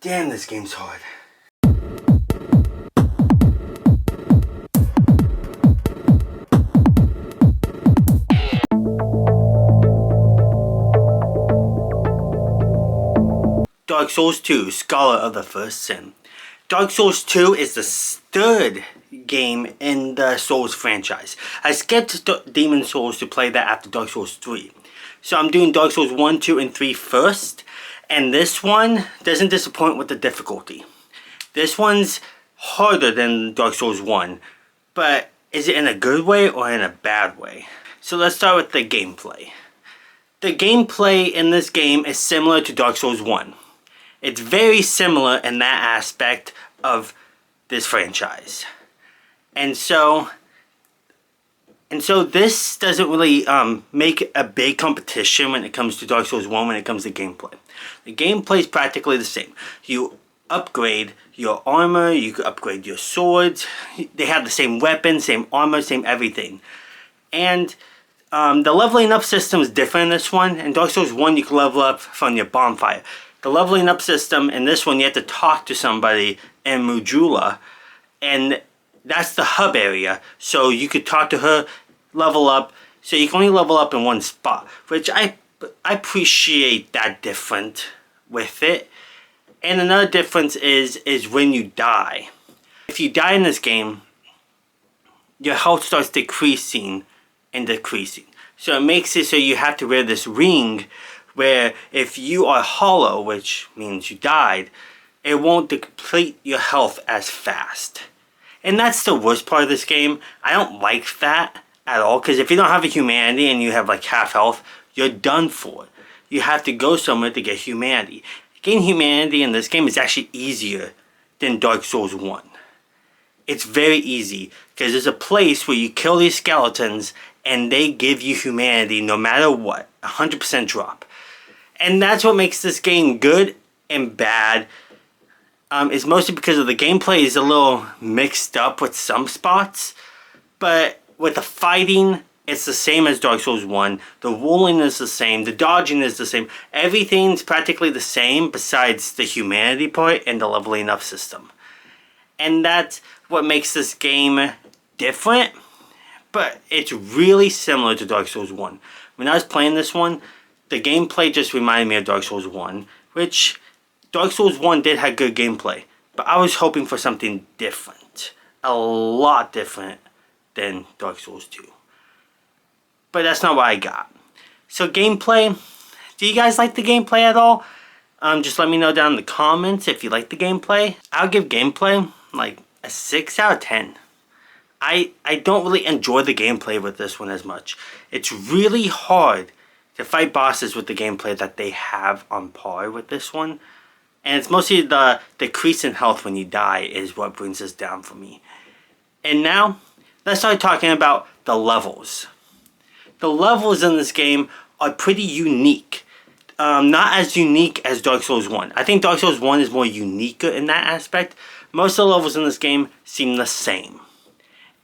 Damn, this game's hard. Dark Souls 2, Scholar of the First Sin. Dark Souls 2 is the third game in the Souls franchise. I skipped Demon Souls to play that after Dark Souls 3. So I'm doing Dark Souls 1, 2, and 3 first. And this one doesn't disappoint with the difficulty. This one's harder than Dark Souls 1. But is it in a good way or in a bad way? So let's start with the gameplay. The gameplay in this game is similar to Dark Souls 1. It's very similar in that aspect of this franchise. And so this doesn't really make a big competition when it comes to Dark Souls 1 when it comes to gameplay. The gameplay is practically the same. You upgrade your armor, you can upgrade your swords. They have the same weapons, same armor, same everything. And the leveling up system is different in this one. In Dark Souls 1 you can level up from your bonfire. The leveling up system in this one, you have to talk to somebody in Majula, and that's the hub area. So you could talk to her, level up. So you can only level up in one spot, which I appreciate that different with it. And another difference is when you die. If you die in this game, your health starts decreasing and decreasing. So it makes it so you have to wear this ring, where if you are hollow, which means you died, it won't deplete your health as fast. And that's the worst part of this game. I don't like that at all, because if you don't have a humanity and you have like half health, you're done for. You have to go somewhere to get humanity. Getting humanity in this game is actually easier than Dark Souls 1. It's very easy, because there's a place where you kill these skeletons and they give you humanity no matter what. 100% drop. And that's what makes this game good and bad. It's mostly because of the gameplay is a little mixed up with some spots. But with the fighting, it's the same as Dark Souls 1. The rolling is the same. The dodging is the same. Everything's practically the same besides the humanity part and the leveling up system. And that's what makes this game different. But it's really similar to Dark Souls 1. When I was playing this one, the gameplay just reminded me of Dark Souls 1, which Dark Souls 1 did have good gameplay, but I was hoping for something different. A lot different than Dark Souls 2. But that's not what I got. So gameplay, do you guys like the gameplay at all? Just let me know down in the comments if you like the gameplay. I'll give gameplay like a 6 out of 10. I don't really enjoy the gameplay with this one as much. It's really hard to fight bosses with the gameplay that they have on par with this one. And it's mostly the decrease in health when you die is what brings this down for me. And now, let's start talking about the levels. The levels in this game are pretty unique. Not as unique as Dark Souls 1. I think Dark Souls 1 is more unique in that aspect. Most of the levels in this game seem the same.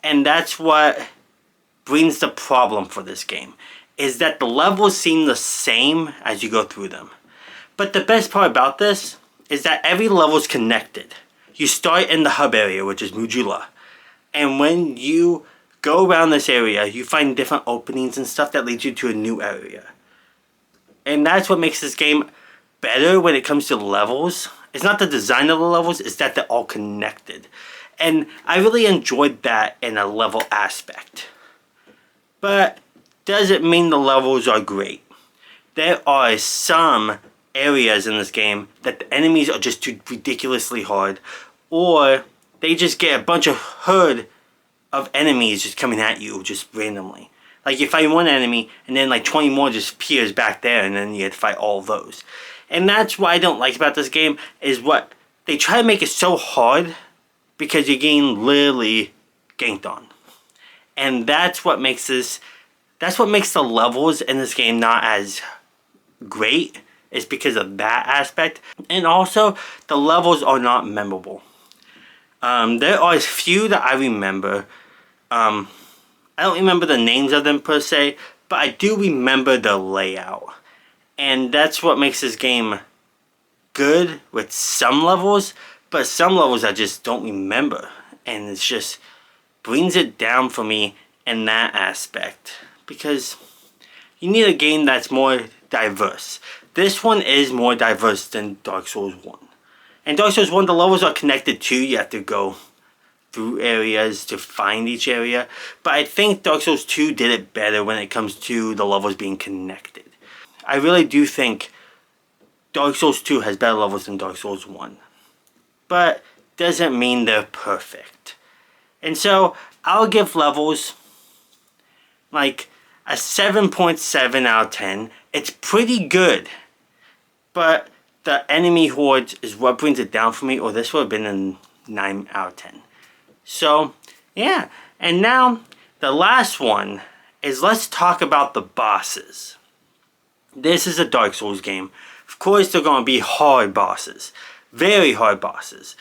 And that's what brings the problem for this game, is that the levels seem the same as you go through them. But the best part about this is that every level is connected. You start in the hub area, which is Majula. And when you go around this area, you find different openings and stuff that leads you to a new area. And that's what makes this game better when it comes to levels. It's not the design of the levels, it's that they're all connected. And I really enjoyed that in a level aspect. But does it mean the levels are great? There are some areas in this game that the enemies are just too ridiculously hard, or they just get a bunch of herd of enemies just coming at you just randomly. Like you fight one enemy and then like 20 more just appears back there, and then you have to fight all of those. And that's what I don't like about this game, is what they try to make it so hard because you're getting literally ganked on. And that's what makes this, that's what makes the levels in this game not as great, is because of that aspect. And also, the levels are not memorable. There are a few that I remember. I don't remember the names of them per se, but I do remember the layout. And that's what makes this game good with some levels, but some levels I just don't remember. And it's just brings it down for me in that aspect. Because you need a game that's more diverse. This one is more diverse than Dark Souls 1. In Dark Souls 1, the levels are connected too. You have to go through areas to find each area. But I think Dark Souls 2 did it better when it comes to the levels being connected. I really do think Dark Souls 2 has better levels than Dark Souls 1. But doesn't mean they're perfect. And so I'll give levels like a 7.7 out of 10. It's pretty good. But the enemy hordes is what brings it down for me, or this would have been a 9 out of 10. So, yeah. And now, the last one is let's talk about the bosses. This is a Dark Souls game. Of course, they're going to be hard bosses. Very hard bosses.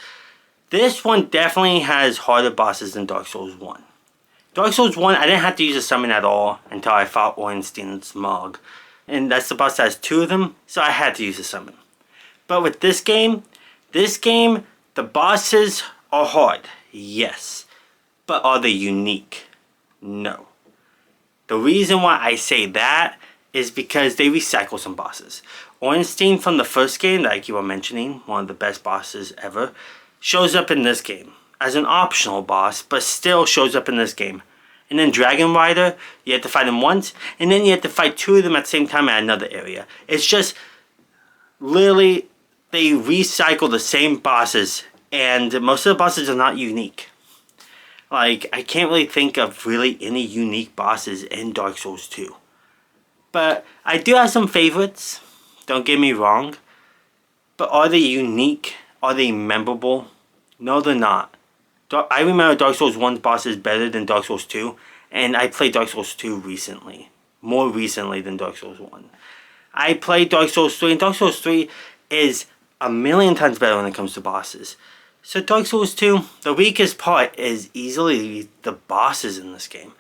This one definitely has harder bosses than Dark Souls 1. Dark Souls 1, I didn't have to use a summon at all until I fought Ornstein's Mog. And that's the boss that has 2 of them, so I had to use a summon. But with this game, the bosses are hard, yes. But are they unique? No. The reason why I say that is because they recycle some bosses. Ornstein from the first game that I keep on mentioning, one of the best bosses ever, shows up in this game as an optional boss, but still shows up in this game. And then Dragon Rider, you have to fight him once, and then you have to fight 2 of them at the same time at another area. It's just literally they recycle the same bosses, and most of the bosses are not unique. Like, I can't really think of really any unique bosses in Dark Souls 2. But I do have some favorites, don't get me wrong. But are they unique? Are they memorable? No, they're not. I remember Dark Souls 1's bosses better than Dark Souls 2. And I played Dark Souls 2 recently. More recently than Dark Souls 1. I played Dark Souls 3, and Dark Souls 3 is a million times better when it comes to bosses. So Dark Souls 2, the weakest part is easily the bosses in this game.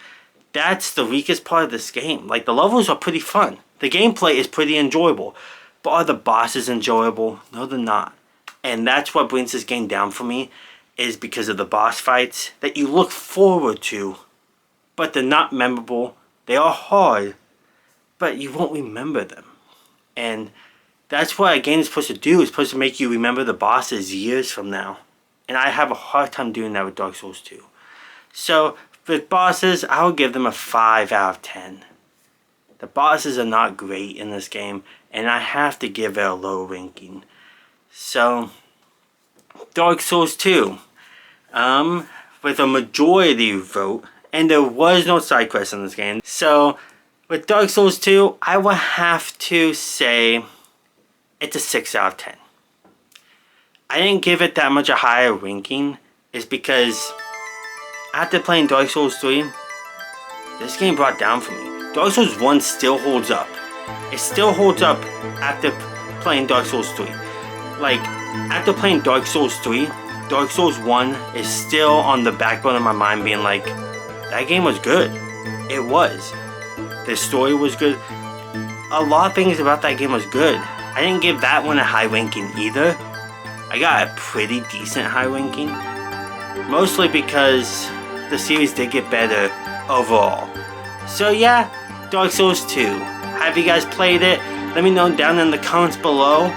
That's the weakest part of this game. Like, the levels are pretty fun. The gameplay is pretty enjoyable. But are the bosses enjoyable? No, they're not. And that's what brings this game down for me, is because of the boss fights that you look forward to, but they're not memorable. They are hard, but you won't remember them. And that's what a game is supposed to do. It's supposed to make you remember the bosses years from now. And I have a hard time doing that with Dark Souls 2. So, with bosses, I would give them a 5 out of 10. The bosses are not great in this game, and I have to give it a low ranking. So, Dark Souls 2. With a majority vote, and there was no side quest in this game. So, with Dark Souls 2, I would have to say it's a 6 out of 10. I didn't give it that much a higher ranking is because after playing Dark Souls 3, this game brought down for me. Dark Souls 1 still holds up. It still holds up after playing Dark Souls 3. Like, after playing Dark Souls 3, Dark Souls 1 is still on the backbone of my mind being like, that game was good. It was. The story was good. A lot of things about that game was good. I didn't give that one a high ranking either. I got a pretty decent high ranking. Mostly because the series did get better overall. So yeah, Dark Souls 2. Have you guys played it? Let me know down in the comments below.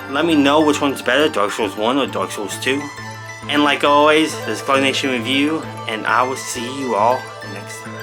Let me know which one's better, Dark Souls 1 or Dark Souls 2. And like always, this is Clark Nation Review, and I will see you all next time.